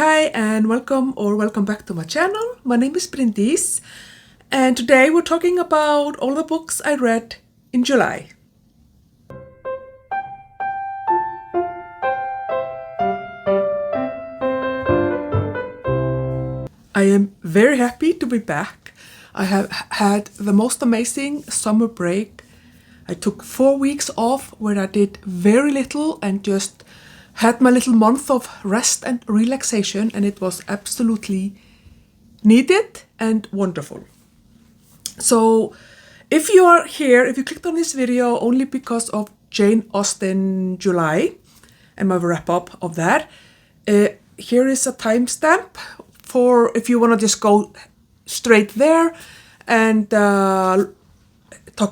Hi and welcome back to my channel. My name is Brindis and today we're talking about all the books I read in July. I am very happy to be back. I have had the most amazing summer break. I took 4 weeks off where I did very little and just had my little month of rest and relaxation, and it was absolutely needed and wonderful. So if you are here, if you clicked on this video only because of Jane Austen July and my wrap-up of that, here is a timestamp for if you want to just go straight there and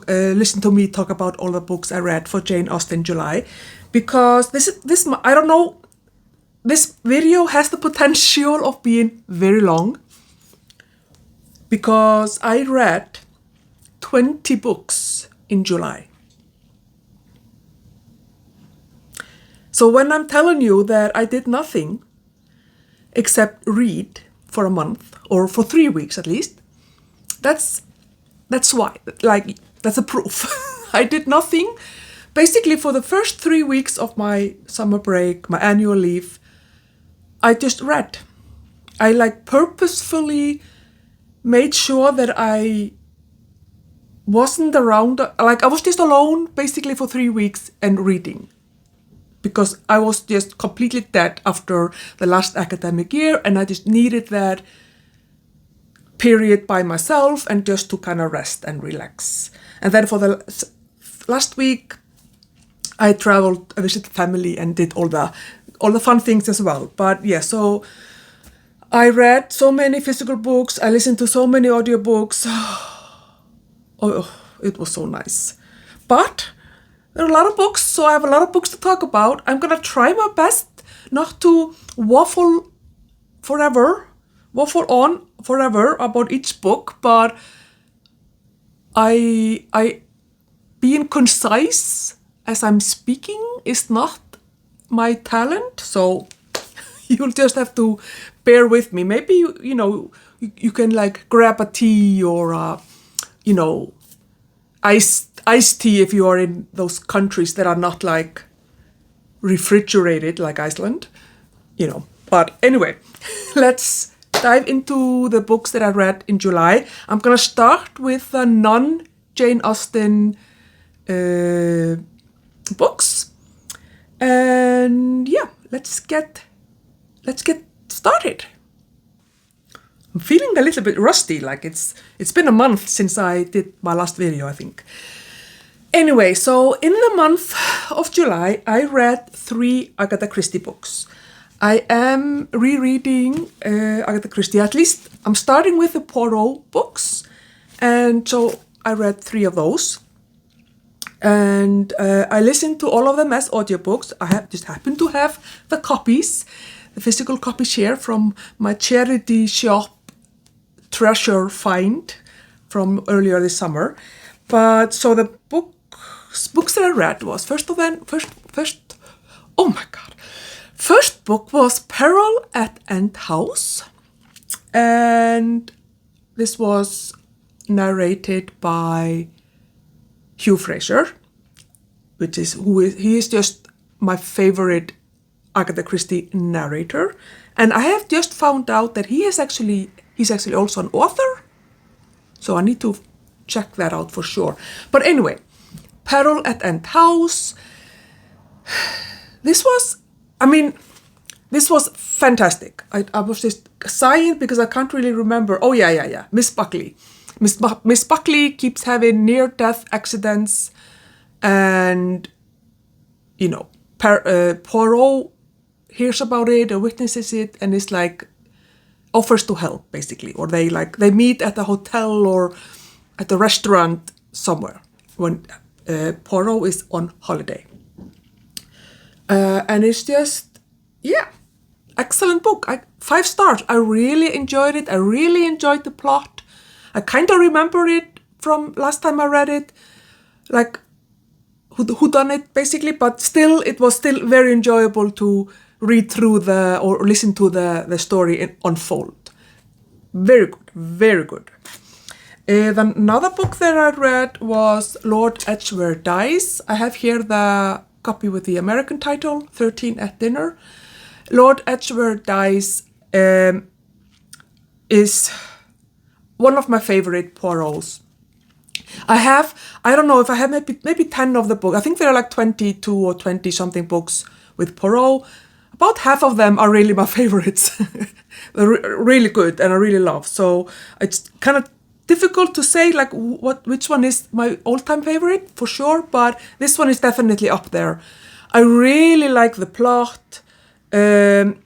listen to me talk about all the books I read for Jane Austen July, because this I don't know, this video has the potential of being very long because I read 20 books in July. So when I'm telling you that I did nothing except read for a month or for 3 weeks at least, that's why, like, that's a proof. I did nothing. Basically, for the first 3 weeks of my summer break, my annual leave, I just read. I purposefully made sure that I wasn't around, I was just alone basically for 3 weeks and reading, because I was just completely dead after the last academic year and I just needed that period by myself and just to kind of rest and relax. And then for the last week, I traveled, I visited family and did all the fun things as well. But yeah, so I read so many physical books. I listened to so many audiobooks. Oh, it was so nice. But there are a lot of books, so I have a lot of books to talk about. I'm gonna try my best not to waffle on forever about each book, but I being concise as I'm speaking is not my talent, so you'll just have to bear with me. Maybe you can like grab a tea or iced tea if you are in those countries that are not like refrigerated like Iceland, But anyway, let's dive into the books that I read in July. I'm gonna start with the non-Jane Austen books, and yeah, let's get started. I'm feeling a little bit rusty, like it's been a month since I did my last video, I think. Anyway, so in the month of July, I read 3 Agatha Christie books. I am rereading Agatha Christie. At least I'm starting with the Poirot books, and so I read 3 of those. And I listened to all of them as audiobooks. I just happened to have the physical copies here from my charity shop treasure find from earlier this summer. But so the books that I read was first book was Peril at End House, and this was narrated by Hugh Fraser, he is just my favorite Agatha Christie narrator, and I have just found out that he's actually also an author, so I need to check that out for sure. But anyway, Peril at End House. This was fantastic. I was just sighing because I can't really remember. Oh yeah. Miss Buckley. Miss Buckley keeps having near-death accidents, and Poirot hears about it or witnesses it, and is like offers to help basically, or they meet at a hotel or at a restaurant somewhere when Poirot is on holiday, and it's just excellent book. 5 stars. I really enjoyed it. I really enjoyed the plot. I kind of remember it from last time I read it, like who done it basically, but still, it was still very enjoyable to read through or listen to the story unfold. Very good, very good. Then another book that I read was Lord Edgware Dies. I have here the copy with the American title, 13 at Dinner. Lord Edgware Dies is one of my favorite Poirots. I don't know if I have maybe 10 of the books. I think there are like 22 or 20 something books with Poirot. About half of them are really my favorites. They're really good and I really love. So it's kind of difficult to say like which one is my all-time favorite for sure, but this one is definitely up there. I really like the plot. I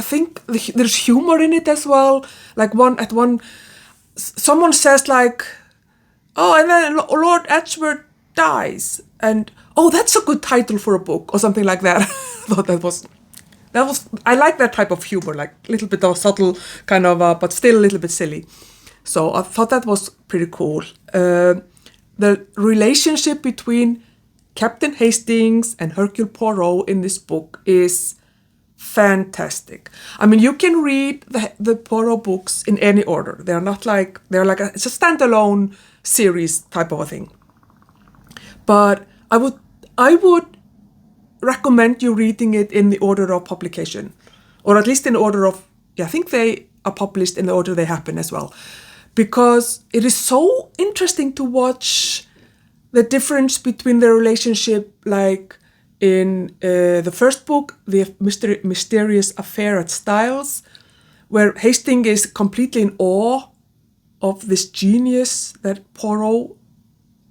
think there's humor in it as well. Like someone says like, oh, and then Lord Edgware dies, and oh, that's a good title for a book or something like that. I thought that was I like that type of humor, like a little bit of subtle kind of, but still a little bit silly. So I thought that was pretty cool. The relationship between Captain Hastings and Hercule Poirot in this book is fantastic. I mean, you can read the Poirot books in any order. They're like it's a standalone series type of a thing. But I would recommend you reading it in the order of publication, or at least in order of, I think they are published in the order they happen as well, because it is so interesting to watch the difference between the relationship, like in the first book, the mysterious affair at Styles, where Hastings is completely in awe of this genius that Poirot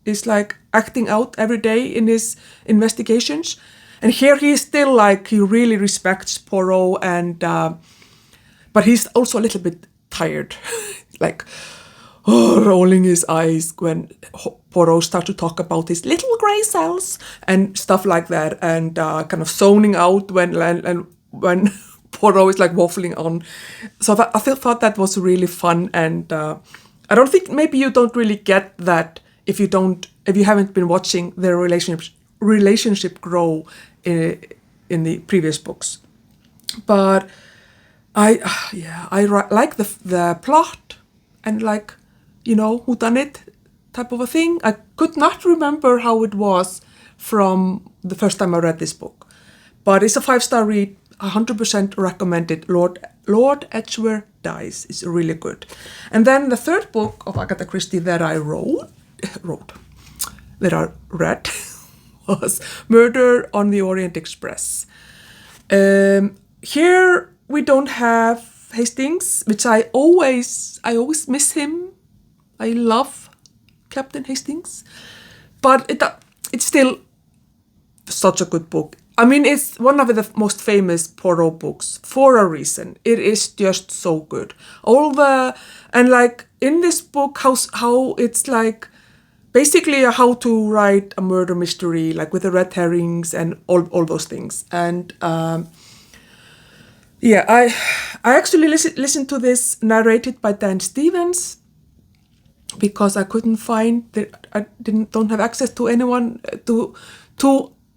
is like acting out every day in his investigations. And here he is still like, he really respects Poirot, and but he's also a little bit tired, like rolling his eyes when Poirot starts to talk about his little grey cells and stuff like that, and kind of zoning out when Poirot is like waffling on. So I thought that was really fun, and I don't think, maybe you don't really get that if you haven't been watching their relationship grow in the previous books. But I like the plot and like, whodunit type of a thing. I could not remember how it was from the first time I read this book, but it's a 5-star read. 100% recommended. Lord Edgware Dies is really good. And then the third book of Agatha Christie that I read was Murder on the Orient Express. Here we don't have Hastings, which I always miss him. I love Captain Hastings, but it's still such a good book. I mean, it's one of the most famous Poirot books for a reason. It is just so good. And like in this book, how it's like basically how to write a murder mystery, like with the red herrings and all those things. And I actually listened to this narrated by Dan Stevens, because I couldn't find that. I don't have access to anyone to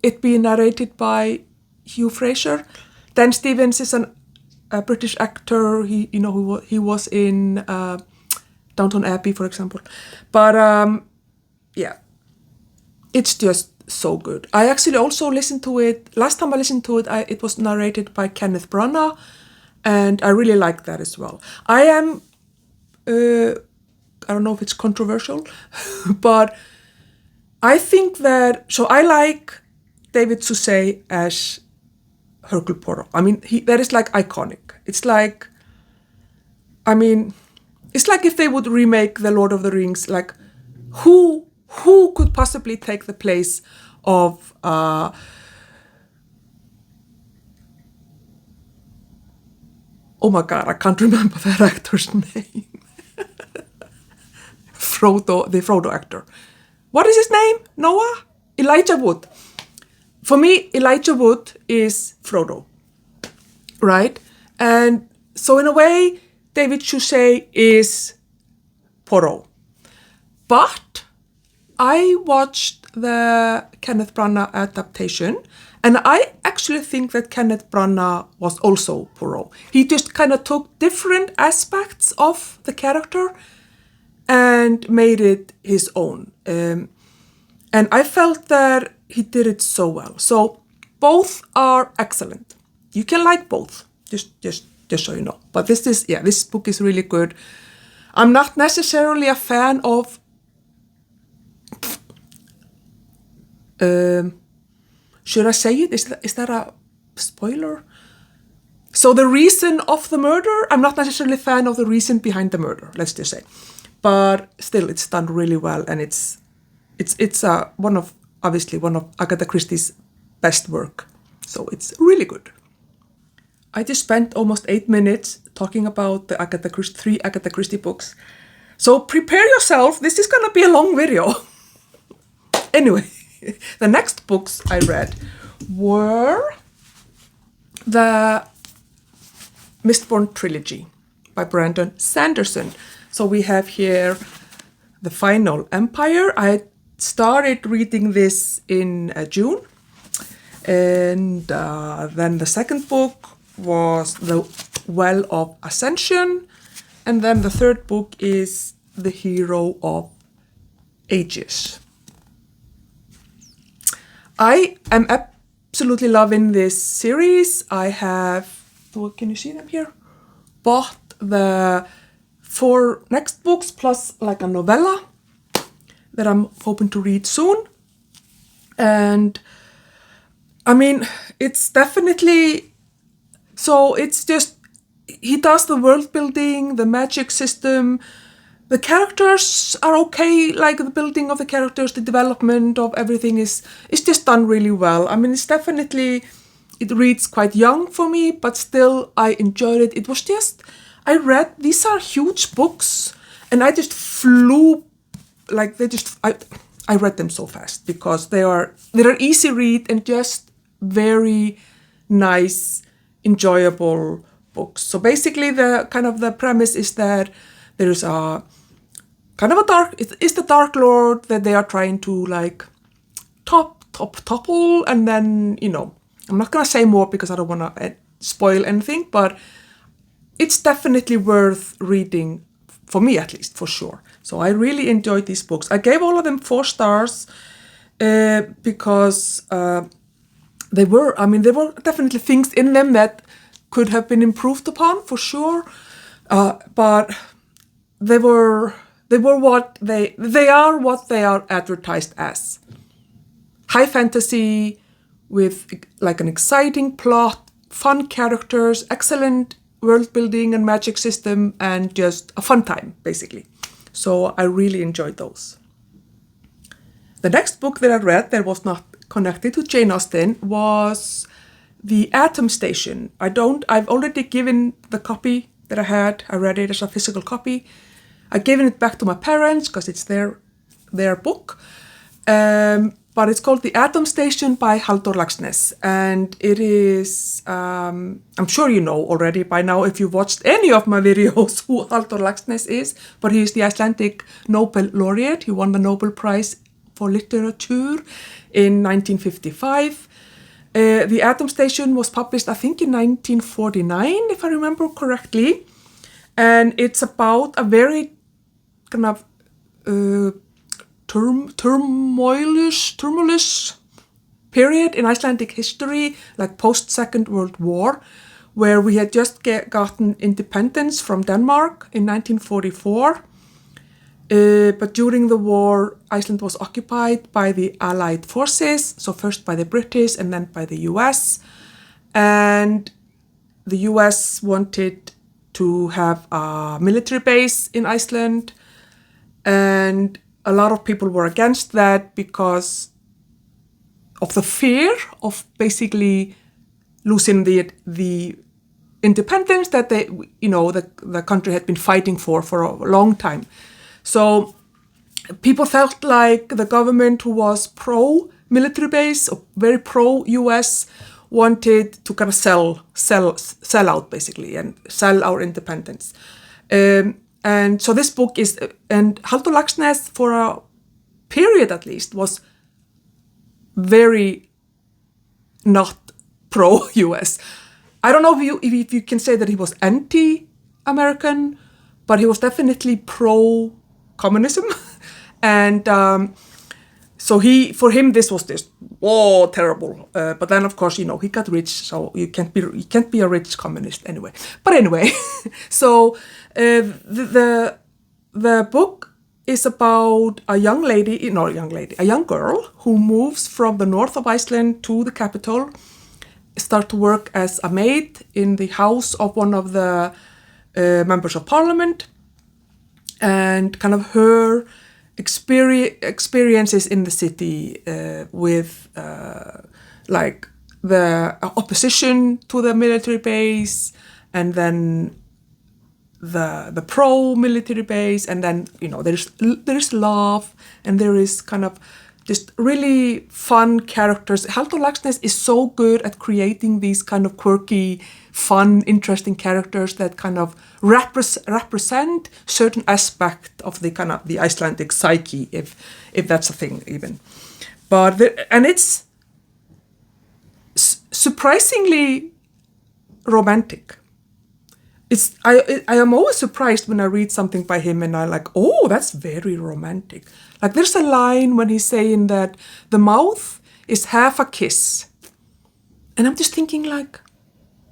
it being narrated by Hugh Fraser. Dan Stevens is a British actor. He was in Downton Abbey, for example. But it's just so good. I actually also listened to it. Last time I listened to it, it was narrated by Kenneth Branagh, and I really liked that as well. I am, I don't know if it's controversial, but I think that, so I like David Suchet as Hercule Poirot. I mean, that is like iconic. It's like, I mean, it's like if they would remake The Lord of the Rings, like who could possibly take the place of oh my god, I can't remember that actor's name. The Frodo actor. What is his name? Noah? Elijah Wood. For me, Elijah Wood is Frodo, right? And so in a way, David Suchet is Poirot. But I watched the Kenneth Branagh adaptation, And I actually think that Kenneth Branagh was also Poirot. He just kind of took different aspects of the character and made it his own. And I felt that he did it so well. So both are excellent. You can like both, just so you know. But this book is really good. I'm not necessarily a fan of should I say it? Is that a spoiler? So the reason of the murder, I'm not necessarily a fan of the reason behind the murder, let's just say. But still, it's done really well, and it's one of Agatha Christie's best work. So it's really good. I just spent almost 8 minutes talking about the three Agatha Christie books. So prepare yourself. This is gonna be a long video. Anyway, the next books I read were the Mistborn trilogy by Brandon Sanderson. So we have here The Final Empire. I started reading this in June. And then the second book was The Well of Ascension. And then the third book is The Hero of Ages. I am absolutely loving this series. I have, can you see them here? Bought the 4 next books plus like a novella that I'm hoping to read soon. And I mean, it's definitely, so it's just, he does the world building, the magic system. The characters are okay, like the building of the characters, the development of everything is just done really well. I mean, it's definitely, it reads quite young for me, but still I enjoyed it. It was just, I read, these are huge books, and I just flew, like I read them so fast because they're easy read and just very nice, enjoyable books. So basically the premise is that there's a kind of it's the Dark Lord that they are trying to like topple, and then, you know, I'm not gonna say more because I don't want to spoil anything, but it's definitely worth reading, for me at least, for sure. So I really enjoyed these books. I gave all of them 4 stars because there were definitely things in them that could have been improved upon, for sure. But they are what they are advertised as. High fantasy with like an exciting plot, fun characters, excellent world building and magic system, and just a fun time, basically. So I really enjoyed those. The next book that I read that was not connected to Jane Austen was The Atom Station. I've already given the copy that I had. I read it as a physical copy. I've given it back to my parents because it's their book. But it's called The Atom Station by Halldór Laxness. And it is, I'm sure you know already by now if you've watched any of my videos who Halldór Laxness is, but he is the Icelandic Nobel laureate. He won the Nobel Prize for Literature in 1955. The Atom Station was published, I think, in 1949, if I remember correctly. And it's about a very kind of tumultuous period in Icelandic history, like post-Second World War, where we had just gotten independence from Denmark in 1944. But during the war, Iceland was occupied by the Allied forces, so first by the British and then by the US. And the US wanted to have a military base in Iceland, and a lot of people were against that because of the fear of basically losing the independence that the country had been fighting for a long time. So people felt like the government, who was pro-military base, or very pro-US, wanted to kind of sell out, basically, and sell our independence. And so this book is, and Halldór Laxness, for a period at least, was very not pro-US. I don't know if you can say that he was anti-American, but he was definitely pro-communism. And so for him this was just terrible. But then of course, he got rich, so you can't be a rich communist anyway. But anyway, so the book is about a young girl who moves from the north of Iceland to the capital, start to work as a maid in the house of one of the members of parliament, and kind of her experiences in the city with like the opposition to the military base, and then the pro-military base, and then there's love, and there is kind of just really fun characters. Halldór Laxness is so good at creating these kind of quirky, fun, interesting characters that kind of represent certain aspect of the kind of the Icelandic psyche, if that's a thing even. But and it's surprisingly romantic. I am always surprised when I read something by him and I like, oh, that's very romantic. Like there's a line when he's saying that the mouth is half a kiss. And I'm just thinking like,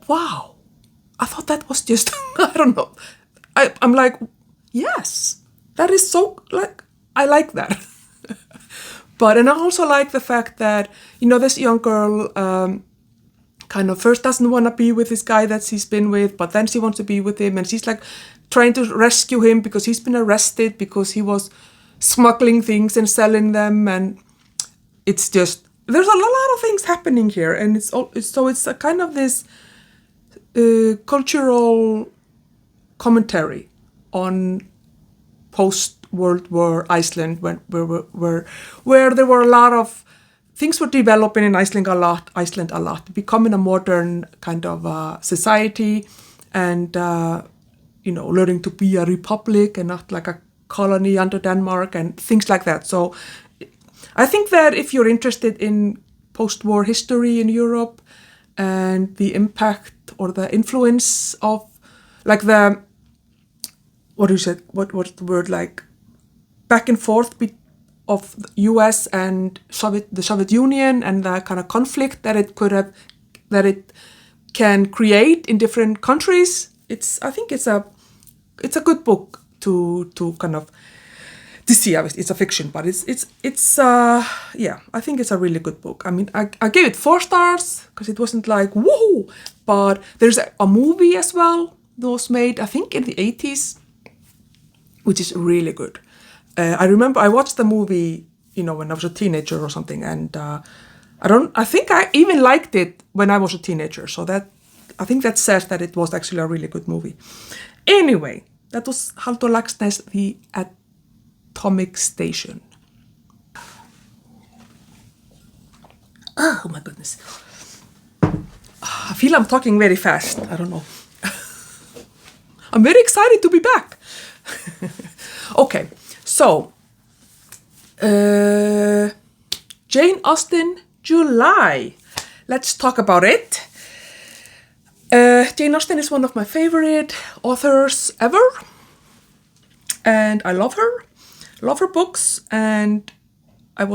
wow, I thought that was just, I don't know. I'm like, yes, that is so, like, I like that. And I also like the fact that, this young girl kind of first doesn't want to be with this guy that she's been with, but then she wants to be with him, and she's like trying to rescue him because he's been arrested because he was smuggling things and selling them, and it's just, there's a lot of things happening here, and it's a kind of this cultural commentary on post-World War Iceland, where there were a lot of things were developing in Iceland a lot, becoming a modern kind of society, and learning to be a republic and not like a colony under Denmark and things like that. So I think that if you're interested in post-war history in Europe and the impact or the influence of like the, what's the word, like back and forth of the US and the Soviet Union, and the kind of conflict that it can create in different countries. I think it's a good book to kind of to see. It's a fiction, but I think it's a really good book. I mean, I gave it 4 stars because it wasn't like woohoo, but there's a movie as well that was made, I think, in the 80s, which is really good. I remember I watched the movie, when I was a teenager or something, and I think I even liked it when I was a teenager. So I think that says that it was actually a really good movie. Anyway, that was Halldór Laxness, The Atomic Station. Oh my goodness. I feel I'm talking very fast. I don't know. I'm very excited to be back. Okay. So, Jane Austen, July. Let's talk about it. Jane Austen is one of my favorite authors ever, and I love her books, and I've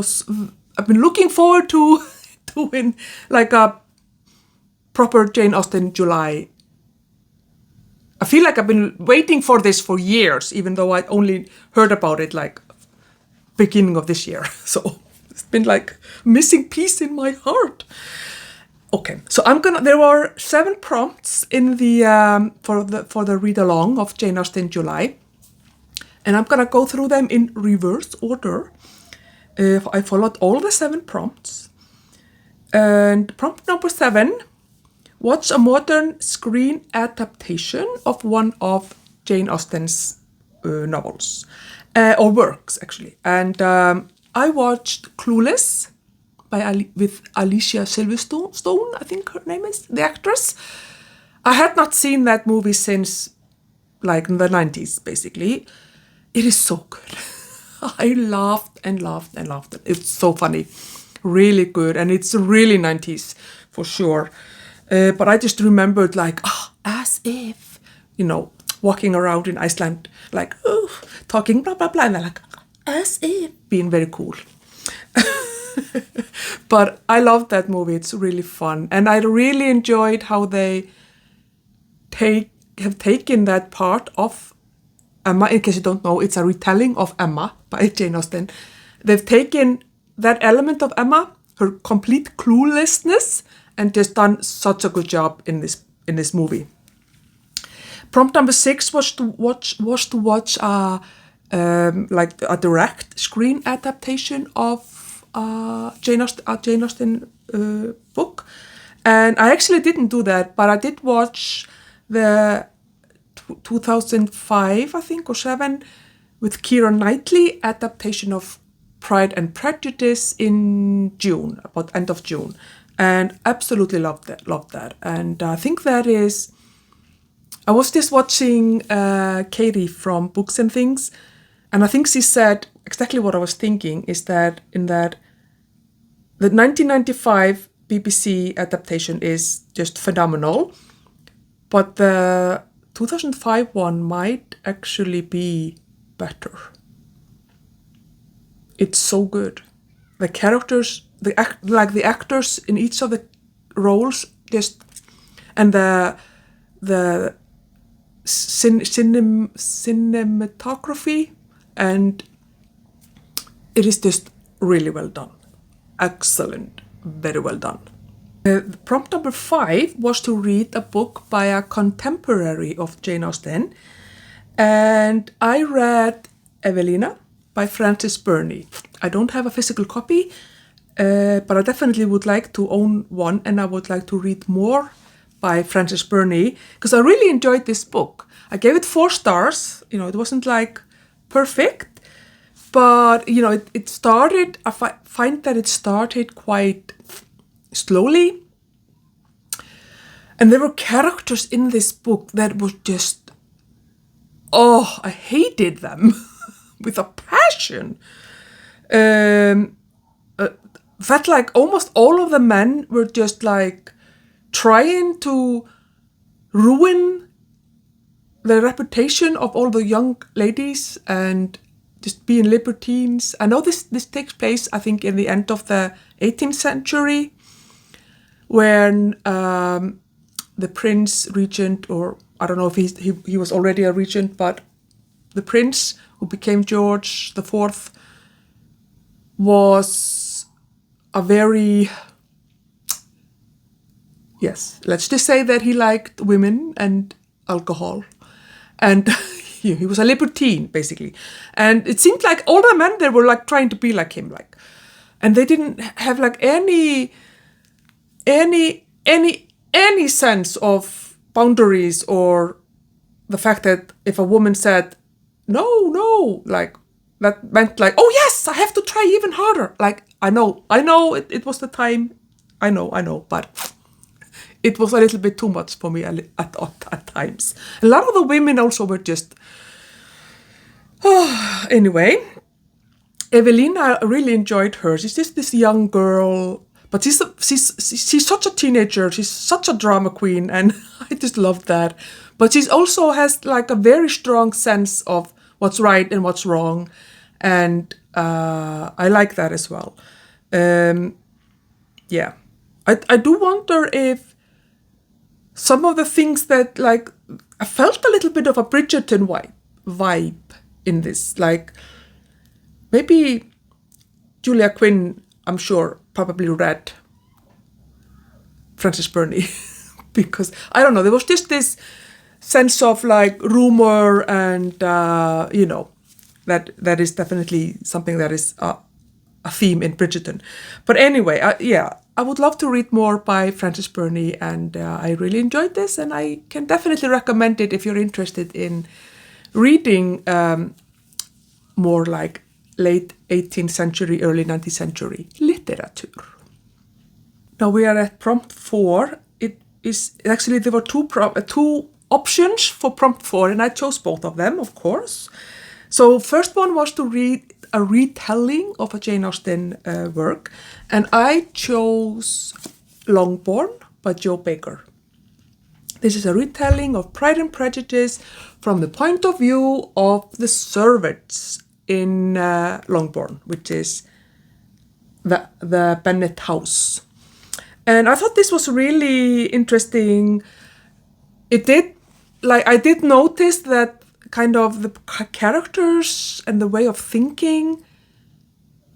been looking forward to doing like a proper Jane Austen July. I feel like I've been waiting for this for years, even though I only heard about it like beginning of this year. So it's been like a missing piece in my heart. Okay, so there were 7 prompts in the for the read along of Jane Austen July, and I'm gonna go through them in reverse order. I followed all the 7 prompts, and prompt number 7. Watch a modern screen adaptation of one of Jane Austen's novels, or works, actually. And I watched Clueless with Alicia Silverstone, I think her name is, the actress. I had not seen that movie since, like, in the 90s, basically. It is so good. I laughed and laughed and laughed. It's so funny. Really good. And it's really 90s for sure. But I just remembered like, as if, walking around in Iceland, like, talking blah, blah, blah. And they're like, as if, being very cool. But I love that movie. It's really fun. And I really enjoyed how they have taken that part of Emma. In case you don't know, it's a retelling of Emma by Jane Austen. They've taken that element of Emma, her complete cluelessness, and just done such a good job in this movie. Prompt number 6 was to watch like a direct screen adaptation of Jane Austen book, and I actually didn't do that, but I did watch the 2005, I think, or 7, with Keira Knightley adaptation of Pride and Prejudice in June, about end of June, and absolutely loved that. And I think that is. I was just watching Katie from Books and Things, and I think she said exactly what I was thinking, is that the 1995 BBC adaptation is just phenomenal, but the 2005 one might actually be better. It's so good. The characters, the actors in each of the roles, just, and the cinematography, and it is just really well done. Excellent, very well done. Prompt number 5 was to read a book by a contemporary of Jane Austen, and I read Evelina by Frances Burney. I don't have a physical copy, but I definitely would like to own one, and I would like to read more by Frances Burney, because I really enjoyed this book. I gave it 4 stars. It wasn't like perfect, but it started. I find that it started quite slowly, and there were characters in this book that was just, I hated them with a passion. Felt like almost all of the men were just like trying to ruin the reputation of all the young ladies and just being libertines. I know this takes place, I think, in the end of the 18th century, when the prince regent, or I don't know if he was already a regent, but the prince who became George IV was a very, yes, let's just say that he liked women and alcohol, and he was a libertine, basically. And it seemed like all the men there were like trying to be like him, like, and they didn't have like any sense of boundaries, or the fact that if a woman said no, like that meant like, oh yes, I have to try even harder. Like, I know it was the time, I know, but it was a little bit too much for me at times. A lot of the women also were just, anyway. Evelina, I really enjoyed her. She's just this young girl, but she's such a teenager. She's such a drama queen, and I just love that. But she also has like a very strong sense of what's right and what's wrong, and I like that as well. Yeah, I do wonder if some of the things that, like, I felt a little bit of a Bridgerton vibe in this, like maybe Julia Quinn, I'm sure, probably read Frances Burney because, I don't know, there was just this sense of like rumor and, that is definitely something that is a theme in Bridgerton. But anyway, I would love to read more by Frances Burney, and I really enjoyed this, and I can definitely recommend it if you're interested in reading more like late 18th century, early 19th century literature. Now we are at prompt 4. It is actually, there were two options for prompt 4, and I chose both of them, of course. So first one was to read a retelling of a Jane Austen work, and I chose Longbourn by Joe Baker. This is a retelling of Pride and Prejudice from the point of view of the servants in Longbourn, which is the Bennet house. And I thought this was really interesting. I did notice that kind of the characters and the way of thinking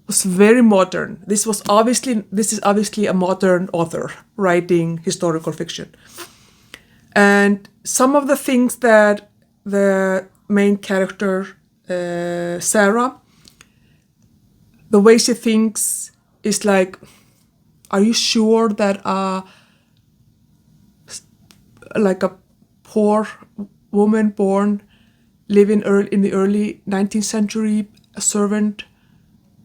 was very modern. This is obviously a modern author writing historical fiction. And some of the things that the main character, Sarah, the way she thinks is like, are you sure that like a poor woman born living in the early 19th century, a servant,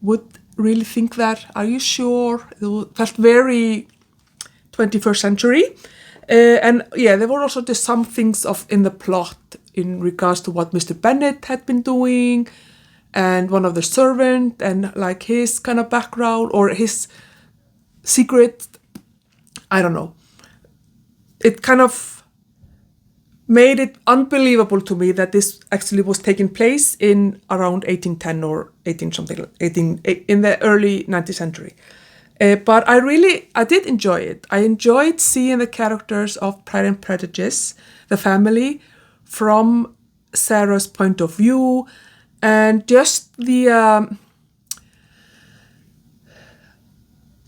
would really think that? Are you sure? It felt very 21st century. And yeah, there were also just some things in the plot in regards to what Mr. Bennet had been doing, and one of the servant, and like his kind of background or his secret. I don't know. It kind of made it unbelievable to me that this actually was taking place in around 1810 or 18 in the early 19th century. But I did enjoy it. I enjoyed seeing the characters of Pride and Prejudice, the family, from Sarah's point of view, and just the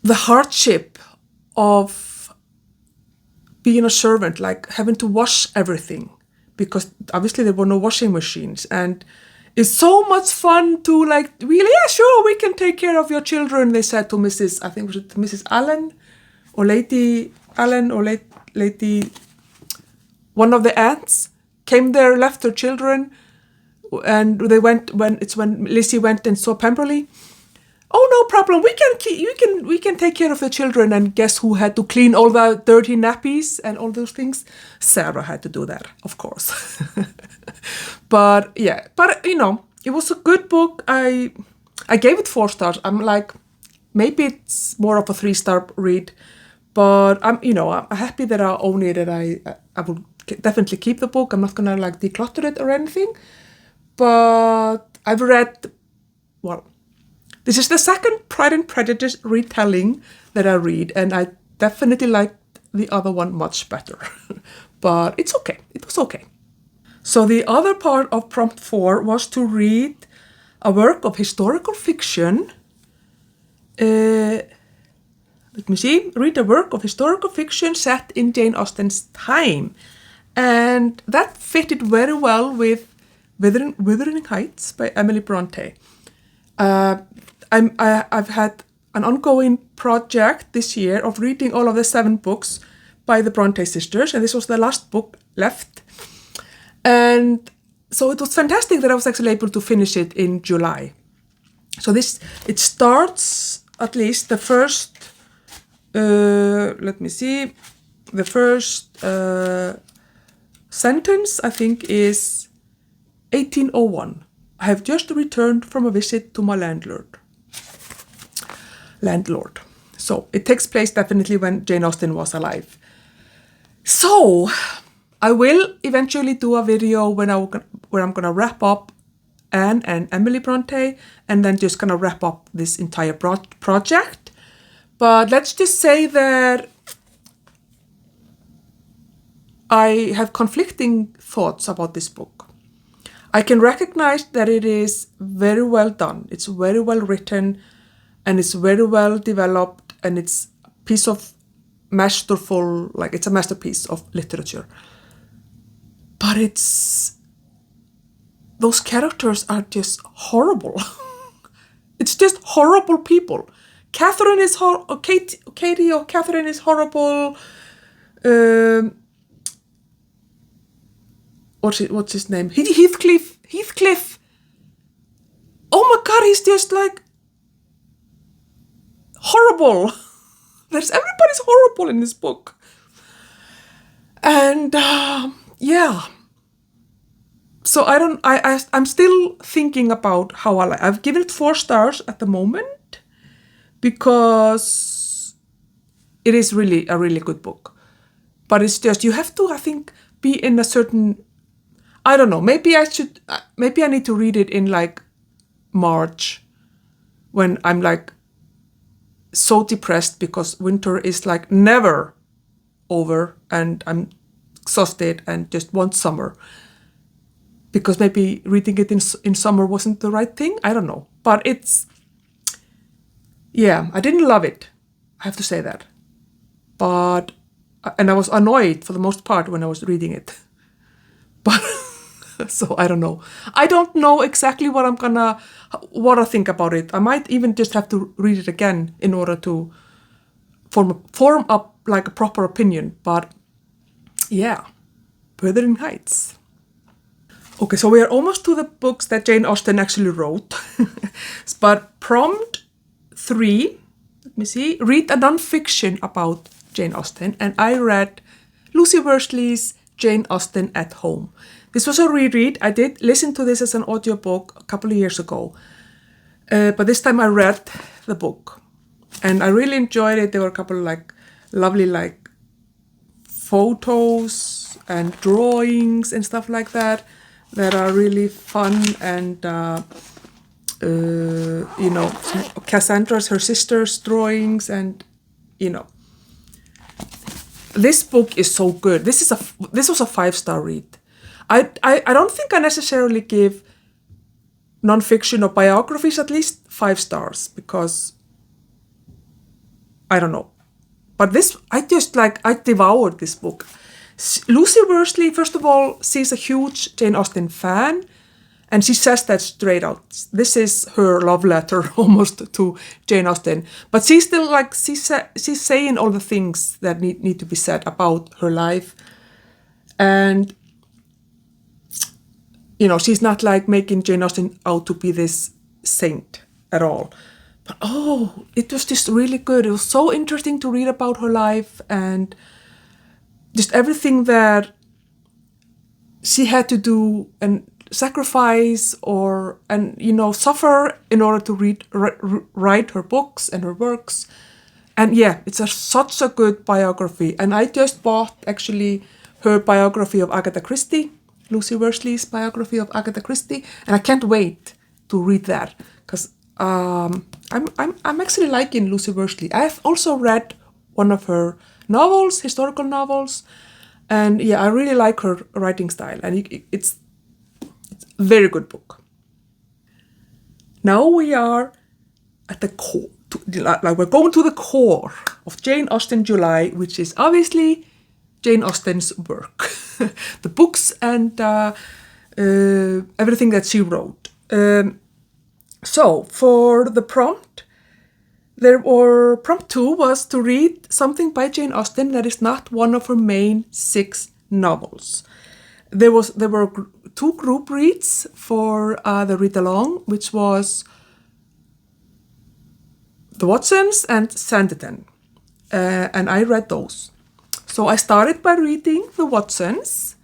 hardship of being a servant, like having to wash everything, because obviously there were no washing machines, and it's so much fun to like, really, yeah, sure, we can take care of your children, they said to Mrs. Allen, or Lady Allen, or Lady, one of the aunts came there, left her children, and they went when Lizzie went and saw Pemberley. Oh, no problem. We can take care of the children. And guess who had to clean all the dirty nappies and all those things? Sarah had to do that, of course. But you know, it was a good book. I gave it 4 stars. I'm like, maybe it's more of a 3-star read, but I'm happy that I own it, and I will definitely keep the book. I'm not gonna like declutter it or anything. But I've read, this is the second Pride and Prejudice retelling that I read, and I definitely liked the other one much better. But it's okay. It was okay. So the other part of prompt 4 was to read a work of historical fiction. Read a work of historical fiction set in Jane Austen's time. And that fitted very well with Wuthering Heights by Emily Bronte. I've had an ongoing project this year of reading all of the 7 books by the Bronte sisters, and this was the last book left. And so it was fantastic that I was actually able to finish it in July. So it starts, at least the first, the first sentence, I think, is 1801. I have just returned from a visit to my landlord. So it takes place definitely when Jane Austen was alive. So I will eventually do a video where I'm gonna wrap up Anne and Emily Bronte, and then just gonna wrap up this entire project. But let's just say that I have conflicting thoughts about this book. I can recognize that it is very well done. It's very well written, and it's very well developed, and it's a piece of masterful, like it's a masterpiece of literature. But those characters are just horrible. It's just horrible people. Catherine is Katie or Catherine is horrible. What's his name? Heathcliff. Oh my God, he's just like horrible. Everybody's horrible in this book. And yeah. So I'm still thinking about how I've given it 4 stars at the moment, because it is really a really good book. But it's just, you have to, I think, be in a certain, I don't know, maybe I need to read it in like March when I'm like so depressed because winter is like never over and I'm exhausted and just want summer. Because maybe reading it in summer wasn't the right thing. I don't know. But I didn't love it. I have to say that. And I was annoyed for the most part when I was reading it. But, so I don't know. I don't know exactly what I think about it. I might even just have to read it again in order to form up like a proper opinion. But yeah, Wuthering Heights. Okay, so we are almost to the books that Jane Austen actually wrote. But prompt 3, let me see, read a non-fiction about Jane Austen. And I read Lucy Worsley's Jane Austen at Home. This was a reread. I did listen to this as an audiobook a couple of years ago. But this time I read the book. And I really enjoyed it. There were a couple of like lovely like photos and drawings and stuff like that are really fun. And Cassandra's, her sister's drawings, and this book is so good. This was a 5-star read. I don't think I necessarily give nonfiction or biographies at least 5 stars because I don't know. But this, I devoured this book. Lucy Worsley, first of all, she's a huge Jane Austen fan, and she says that straight out. This is her love letter almost to Jane Austen. But she's still like, she's saying all the things that need to be said about her life. And, she's not like making Jane Austen out to be this saint at all. But it was just really good. It was so interesting to read about her life and just everything that she had to do and sacrifice and suffer in order to write her books and her works. And yeah, it's such a good biography. And I just bought actually her biography of Agatha Christie, Lucy Worsley's biography of Agatha Christie, and I can't wait to read that because I'm actually liking Lucy Worsley. I've also read one of her novels, historical novels, and yeah, I really like her writing style, and it's a very good book. Now we are at the core, we're going to the core of Jane Austen July, which is obviously Jane Austen's work, the books and everything that she wrote. So for the prompt, prompt 2 was to read something by Jane Austen that is not one of her main 6 novels. There were 2 group reads for the read along, which was The Watsons and Sanditon, and I read those. So I started by reading The Watsons.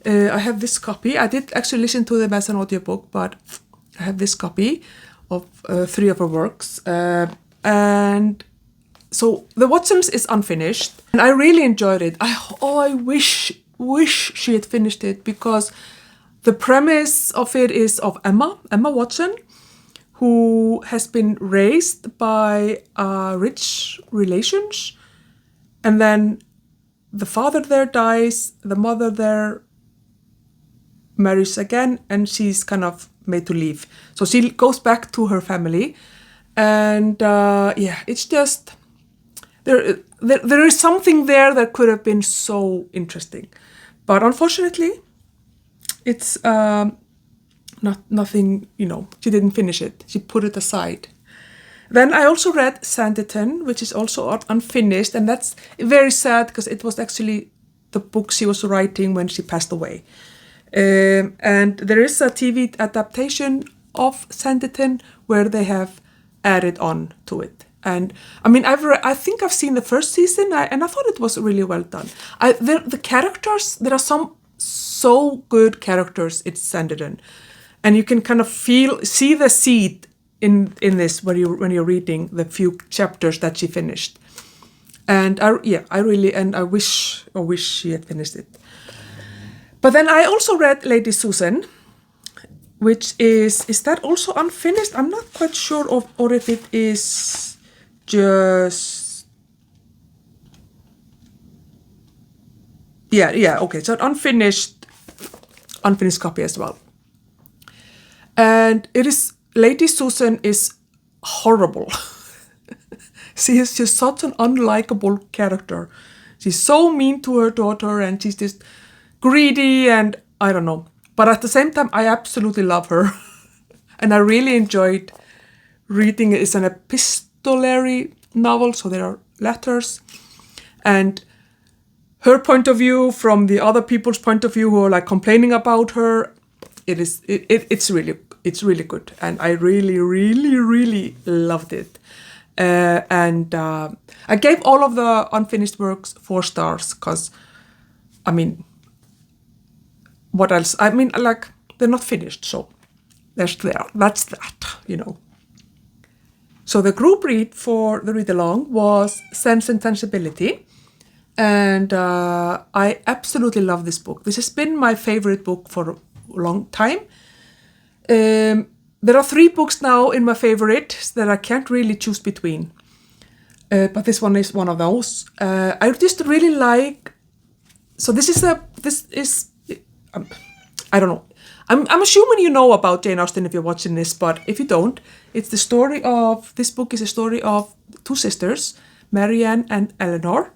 I have this copy. I did actually listen to them as an audiobook, but I have this copy of 3 of her works. And so The Watsons is unfinished, and I really enjoyed it. I wish she had finished it, because the premise of it is of Emma Watson, who has been raised by rich relations, and then the father there dies, the mother there marries again, and she's kind of made to leave. So she goes back to her family, and it's just there is something there that could have been so interesting, but unfortunately, it's nothing. She didn't finish it. She put it aside. Then I also read Sanditon, which is also unfinished, and that's very sad because it was actually the book she was writing when she passed away. And there is a TV adaptation of Sanditon where they have added on to it. And I mean, I think I've seen the first season, and I thought it was really well done. The characters, there are some so good characters in Sanditon, and you can kind of see the seed in this when you're reading the few chapters that she finished. And I wish she had finished it. But then I also read Lady Susan, which is that also unfinished? I'm not quite sure or if it is just... Yeah, okay, so an unfinished copy as well. And Lady Susan is horrible. She is just such an unlikable character. She's so mean to her daughter, and she's just greedy, and I don't know. But at the same time, I absolutely love her. And I really enjoyed reading it. It's an epistolary novel, so there are letters. And her point of view from the other people's point of view who are like complaining about her, it's really good. And I really, really, really loved it. I gave all of the unfinished works 4 stars because, I mean, what else? I mean, like, they're not finished, so that's that, you know. So the group read for the read-along was Sense and Sensibility, and I absolutely love this book. This has been my favorite book for a long time. There are 3 books now in my favorites that I can't really choose between, but this one is one of those. I just really like. So this is I don't know. I'm assuming you know about Jane Austen if you're watching this, but if you don't, this book is a story of 2 sisters, Marianne and Eleanor.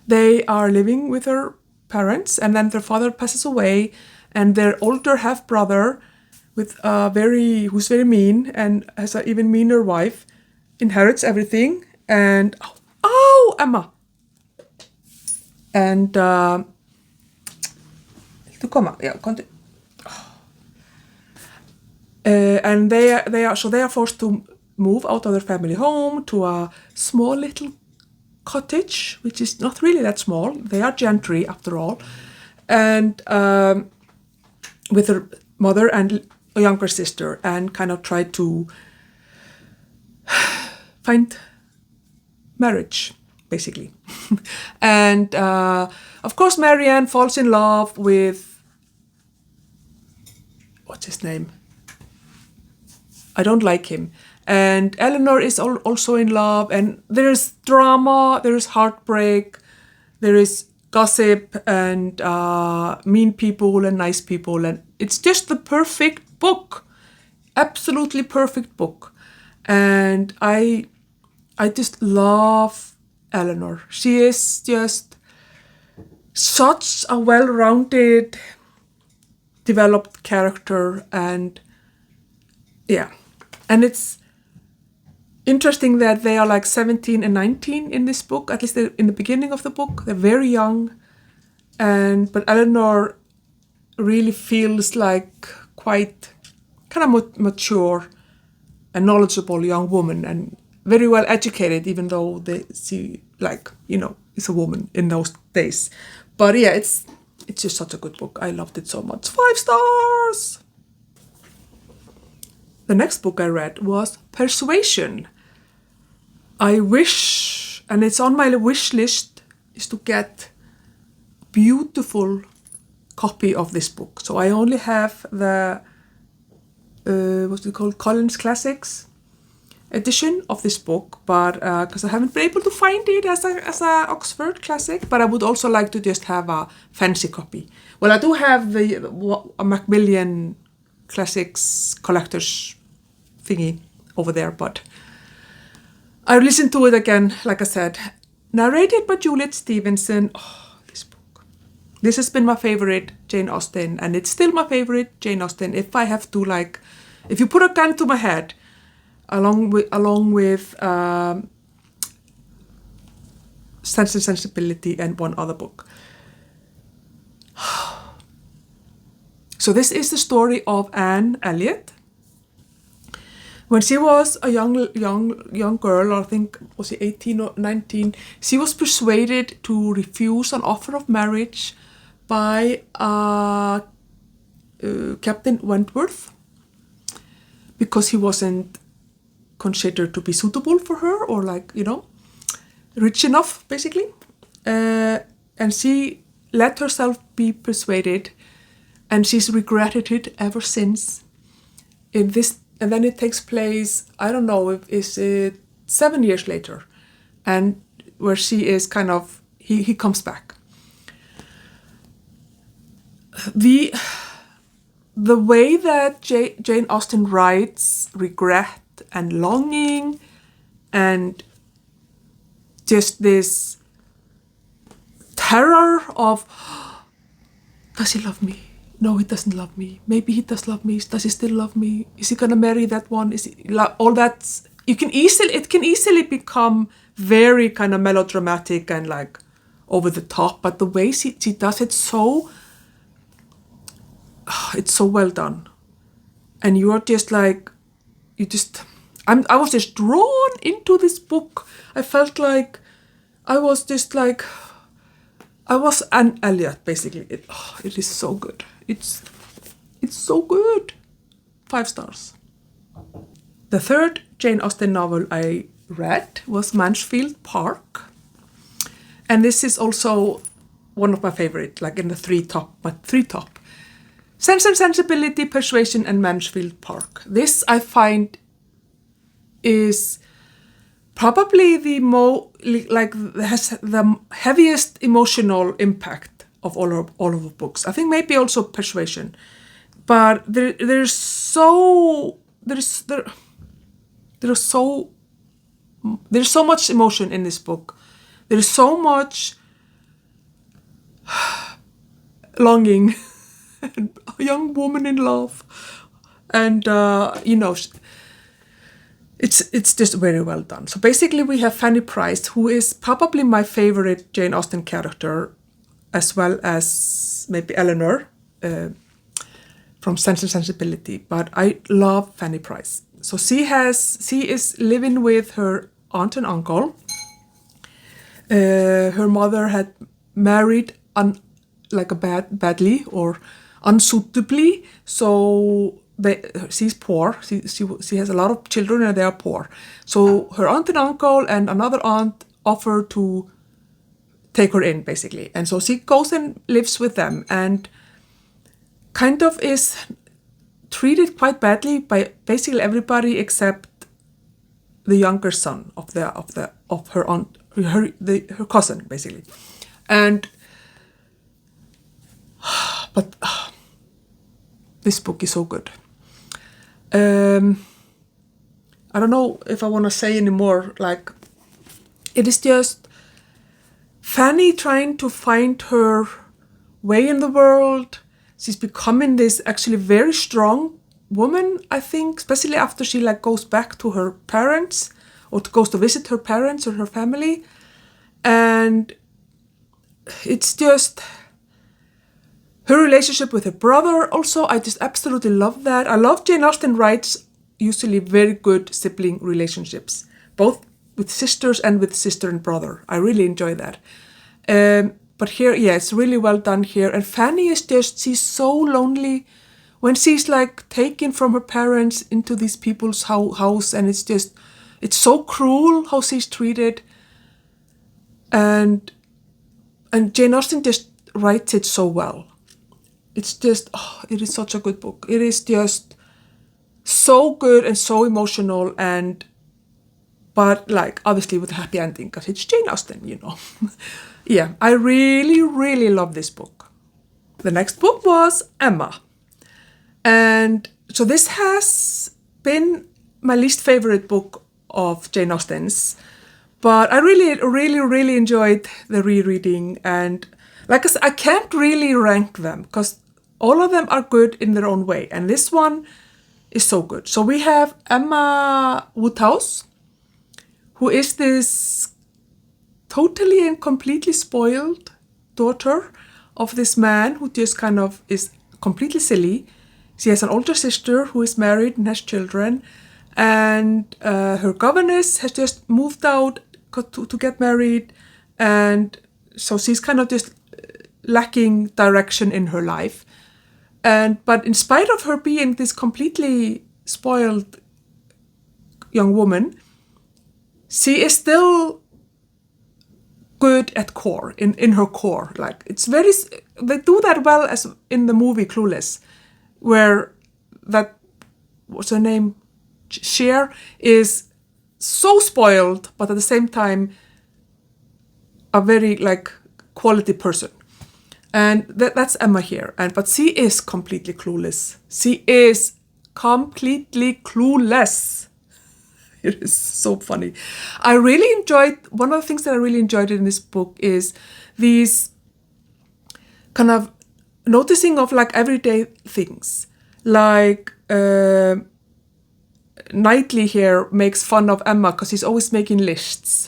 They are living with their parents, and then their father passes away, and their older half-brother, who's very mean and has an even meaner wife, inherits everything, and Emma. And and they are forced to move out of their family home to a small little cottage, which is not really that small. They are gentry after all, and with their mother and a younger sister, and kind of try to find marriage, basically. And of course, Marianne falls in love with, what's his name? I don't like him. And Eleanor is also in love, and there's drama, there's heartbreak, there is gossip, and mean people and nice people, and it's just the perfect book, absolutely perfect book. And I just love Eleanor. She is just such a well-rounded, developed character, and yeah. And it's interesting that they are like 17 and 19 in this book, at least in the beginning of the book. They're very young, but Eleanor really feels like quite kind of mature and knowledgeable young woman, and very well educated, even though she is a woman in those days. But yeah, it's just such a good book. I loved it so much. 5 stars! The next book I read was Persuasion. I wish, and it's on my wish list, is to get a beautiful copy of this book. So I only have the, what's it called, Collins Classics edition of this book, but because I haven't been able to find it as a Oxford Classic, but I would also like to just have a fancy copy. Well, I do have a Macmillan Classics collector's thingy over there, but I listened to it again, like I said. Narrated by Juliet Stevenson. Oh, this book. This has been my favorite Jane Austen, and it's still my favorite Jane Austen. If I have to, if you put a gun to my head, along with Sense and Sensibility and one other book. So this is the story of Anne Elliot. When she was a young girl, I think was she 18 or 19, she was persuaded to refuse an offer of marriage by Captain Wentworth because he wasn't considered to be suitable for her, or rich enough, basically. And she let herself be persuaded, and she's regretted it ever since. And then it takes place, I don't know, is it 7 years later, and where she is kind of, he comes back. The way that Jane Austen writes regret and longing and just this terror of, does he love me? No, he doesn't love me. Maybe he does love me. Does he still love me? Is he gonna marry that one? Is he, all that? It can easily become very kind of melodramatic and like over the top. But the way she does it, it's so well done, and you are just like, I was just drawn into this book. I felt like I was just like, I was Anne Elliot, basically. It is so good. It's so good. 5 stars. The third Jane Austen novel I read was Mansfield Park. And this is also one of my favorite, like in the three top. Sense and Sensibility, Persuasion, and Mansfield Park. This I find is probably has the heaviest emotional impact of all of the books. I think maybe also Persuasion, but there's so much emotion in this book. There's so much longing, and a young woman in love, and It's just very well done. So basically we have Fanny Price, who is probably my favorite Jane Austen character, as well as maybe Eleanor from Sense and Sensibility. But I love Fanny Price. So she is living with her aunt and uncle. Her mother had married badly or unsuitably, so she's poor. She has a lot of children and they are poor. So her aunt and uncle and another aunt offer to take her in, basically. And so she goes and lives with them and kind of is treated quite badly by basically everybody except the younger son of her aunt, her cousin, basically. But this book is so good. I don't know if I want to say anymore. Like, it is just Fanny trying to find her way in the world. She's becoming this actually very strong woman, I think, especially after she goes back to her parents or goes to visit her parents or her family. And it's just her relationship with her brother also, I just absolutely love that. I love Jane Austen writes usually very good sibling relationships, both with sisters and with sister and brother. I really enjoy that. But here, it's really well done here. And Fanny is she's so lonely when she's taken from her parents into these people's house, and it's so cruel how she's treated. And Jane Austen just writes it so well. It's just, it is such a good book. It is just so good and so emotional, but obviously with a happy ending because it's Jane Austen, Yeah, I really, really love this book. The next book was Emma. And so this has been my least favorite book of Jane Austen's, but I really, really, really enjoyed the rereading. And I said, I can't really rank them because all of them are good in their own way. And this one is so good. So we have Emma Woodhouse, who is this totally and completely spoiled daughter of this man who just kind of is completely silly. She has an older sister who is married and has children. And her governess has just moved out to get married. And so she's kind of just lacking direction in her life. But in spite of her being this completely spoiled young woman, she is still good at core, in her core. Like, it's very, they do that well as in the movie Clueless, where that, what's her name, Cher, is so spoiled, but at the same time, a very, like, quality person. And that's Emma here. But she is completely clueless. She is completely clueless. It is so funny. I really enjoyed, one of the things that I really enjoyed in this book is these kind of noticing of like everyday things. Like Knightley here makes fun of Emma because he's always making lists.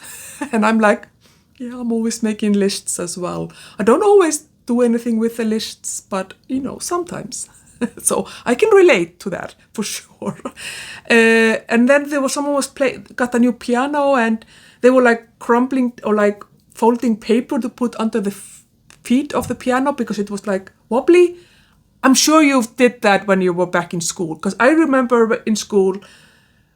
And I'm like, yeah, I'm always making lists as well. I don't always do anything with the lists, but sometimes. So I can relate to that for sure. And then there was someone got a new piano, and they were like crumpling or like folding paper to put under the feet of the piano because it was like wobbly. I'm sure you did that when you were back in school, because I remember in school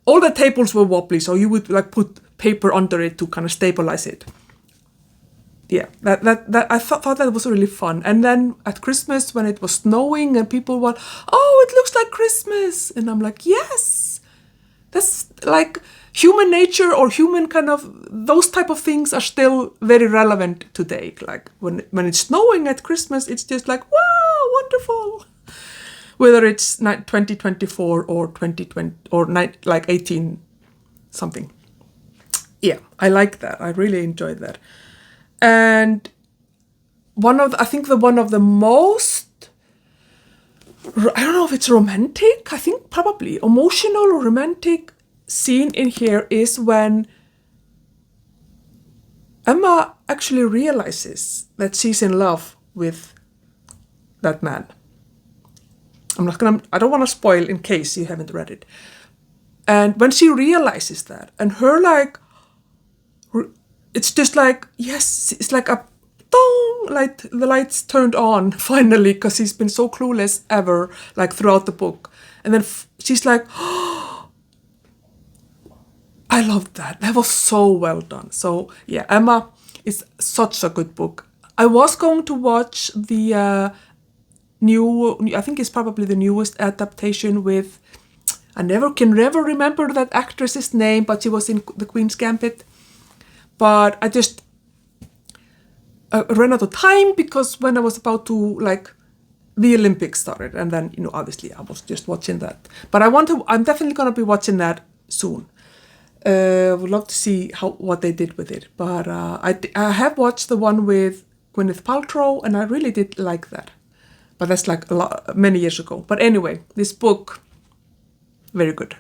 all the tables were wobbly, so you would like put paper under it to kind of stabilize it. Yeah, that I thought that was really fun. And then at Christmas, when it was snowing and people were, oh, it looks like Christmas. And I'm like, yes, that's like human nature or human kind of, those type of things are still very relevant today. Like when it's snowing at Christmas, it's just like, wow, wonderful. Whether it's 2024 or 2020 or like 18 something. Yeah, I like that. I really enjoyed that. And I think one of the most, I don't know if it's romantic, I think probably emotional or romantic scene in here is when Emma actually realizes that she's in love with that man. I don't want to spoil in case you haven't read it. And when she realizes that, and her like, it's just like, yes, it's like a dong, like the lights turned on finally, because he's been so clueless ever, like throughout the book. And then she's like, oh, I loved that. That was so well done. So yeah, Emma is such a good book. I was going to watch the I think it's probably the newest adaptation with, I can never remember that actress's name, but she was in The Queen's Gambit. But I just ran out of time because when I was about to, like, the Olympics started, and then, obviously I was just watching that. But I'm definitely going to be watching that soon. Would love to see what they did with it. But I have watched the one with Gwyneth Paltrow, and I really did like that. But that's like many years ago. But anyway, this book, very good.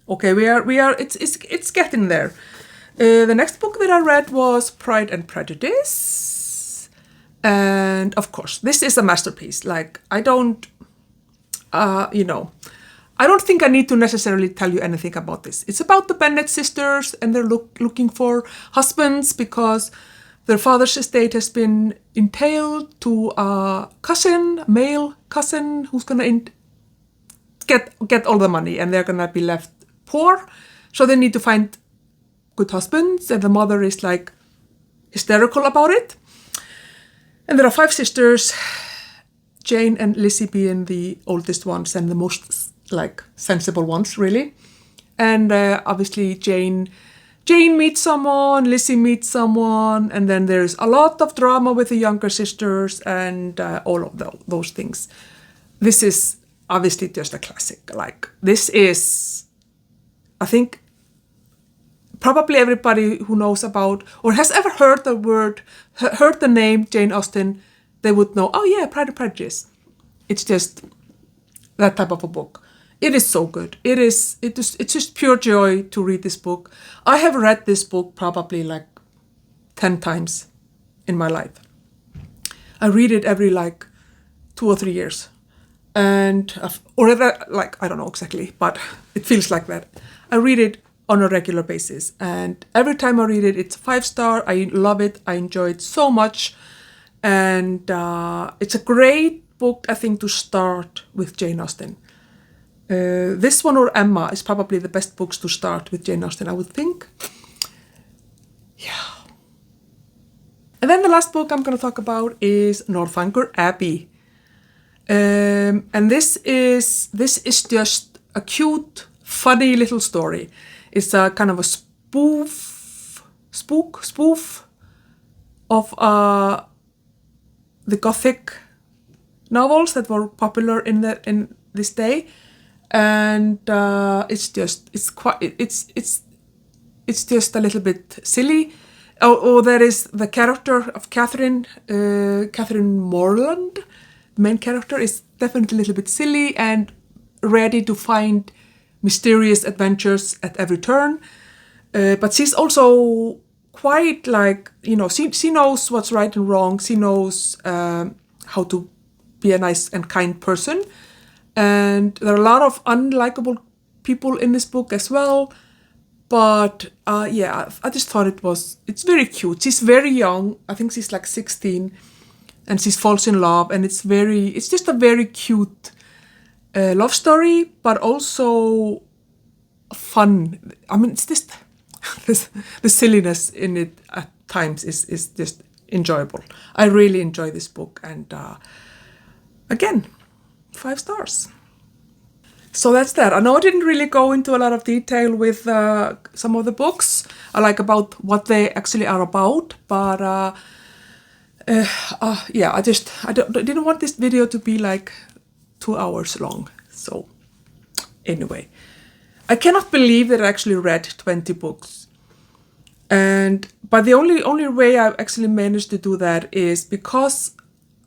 Okay, it's getting there. The next book that I read was Pride and Prejudice. And of course, this is a masterpiece. Like, I don't think I need to necessarily tell you anything about this. It's about the Bennet sisters, and they're looking for husbands because their father's estate has been entailed to a male cousin, who's gonna get all the money, and they're gonna be left poor. So they need to find good husbands, and the mother is like hysterical about it. And there are 5 sisters, Jane and Lizzie being the oldest ones and the most like sensible ones, really. And obviously Jane meets someone, Lizzie meets someone, and then there's a lot of drama with the younger sisters and all of those things. This is obviously just a classic. Like, this is, I think, probably everybody who knows about or has ever heard the name Jane Austen, they would know, oh yeah, Pride and Prejudice. It's just that type of a book. It is so good. It's just pure joy to read this book. I have read this book probably like 10 times in my life. I read it every like 2 or 3 years. And, I don't know exactly, but it feels like that. I read it on a regular basis, and every time I read it, it's 5-star. I love it. I enjoy it so much, and it's a great book, I think, to start with Jane Austen. This one or Emma is probably the best books to start with Jane Austen, I would think. Yeah. And then the last book I'm going to talk about is Northanger Abbey. And this is just a cute, funny little story. It's a kind of a spoof of the Gothic novels that were popular in this day, and it's just a little bit silly. There is the character of Catherine Morland. The main character is definitely a little bit silly and ready to find mysterious adventures at every turn. But she's also quite like, she knows what's right and wrong. She knows how to be a nice and kind person. And there are a lot of unlikable people in this book as well. But I just thought it's very cute. She's very young. I think she's like 16. And she falls in love. And it's just a very cute love story, but also fun. I mean, it's just the silliness in it at times is just enjoyable. I really enjoy this book, and again, 5 stars. So that's that. I know I didn't really go into a lot of detail with some of the books, about what they actually are about, but I didn't want this video to be like 2 hours long. So anyway, I cannot believe that I actually read 20 books. But the only way I actually managed to do that is because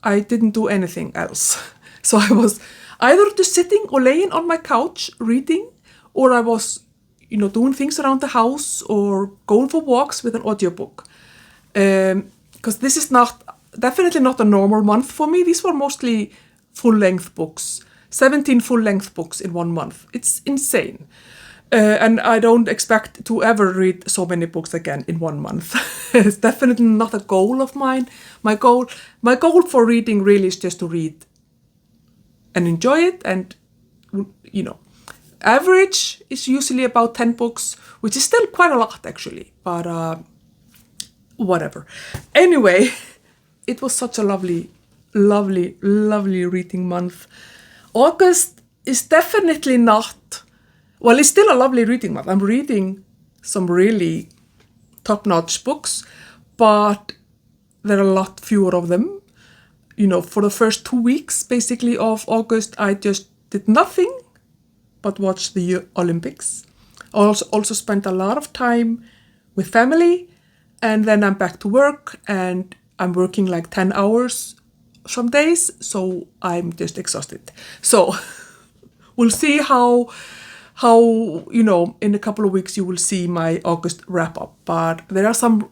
I didn't do anything else. So I was either just sitting or laying on my couch reading, or I was, doing things around the house or going for walks with an audiobook. Because this is definitely not a normal month for me. These were mostly full-length books. 17 full-length books in 1 month. It's insane. And I don't expect to ever read so many books again in 1 month. It's definitely not a goal of mine. My goal for reading really is just to read and enjoy it. And, average is usually about 10 books, which is still quite a lot actually. But whatever. Anyway, it was such a lovely, lovely, lovely reading month. August is definitely not, well, it's still a lovely reading month. I'm reading some really top-notch books, but there are a lot fewer of them. For the first 2 weeks, basically, of August, I just did nothing but watch the Olympics. I also spent a lot of time with family, and then I'm back to work, and I'm working like 10 hours some days, so I'm just exhausted. So we'll see how in a couple of weeks you will see my August wrap-up. But there are some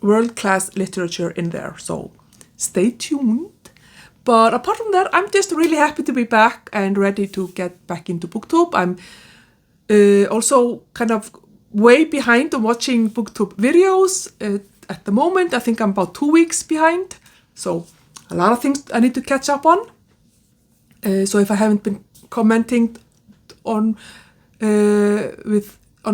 world-class literature in there, so stay tuned. But apart from that, I'm just really happy to be back and ready to get back into BookTube. I'm also kind of way behind on watching BookTube videos at the moment. I think I'm about 2 weeks behind. So a lot of things I need to catch up on. So if I haven't been commenting on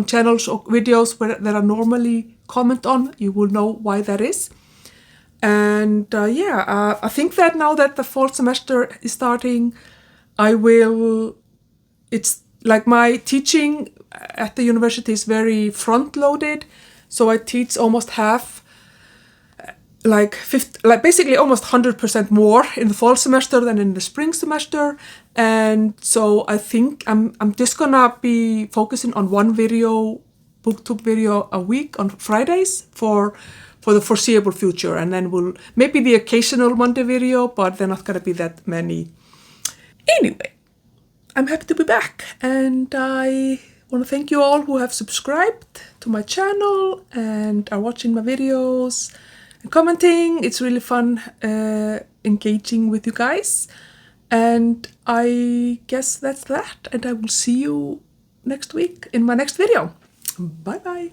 channels or videos where that I normally comment on, you will know why that is. And I think that now that the fall semester is starting, it's like my teaching at the university is very front-loaded. So I teach almost half, basically almost 100% more in the fall semester than in the spring semester. And so I think I'm just gonna be focusing on one BookTube video a week on Fridays for the foreseeable future. And then we'll maybe the occasional Monday video, but they're not gonna be that many. Anyway, I'm happy to be back, and I want to thank you all who have subscribed to my channel and are watching my videos and commenting. It's really fun engaging with you guys. And I guess that's that. And I will see you next week in my next video. Bye bye.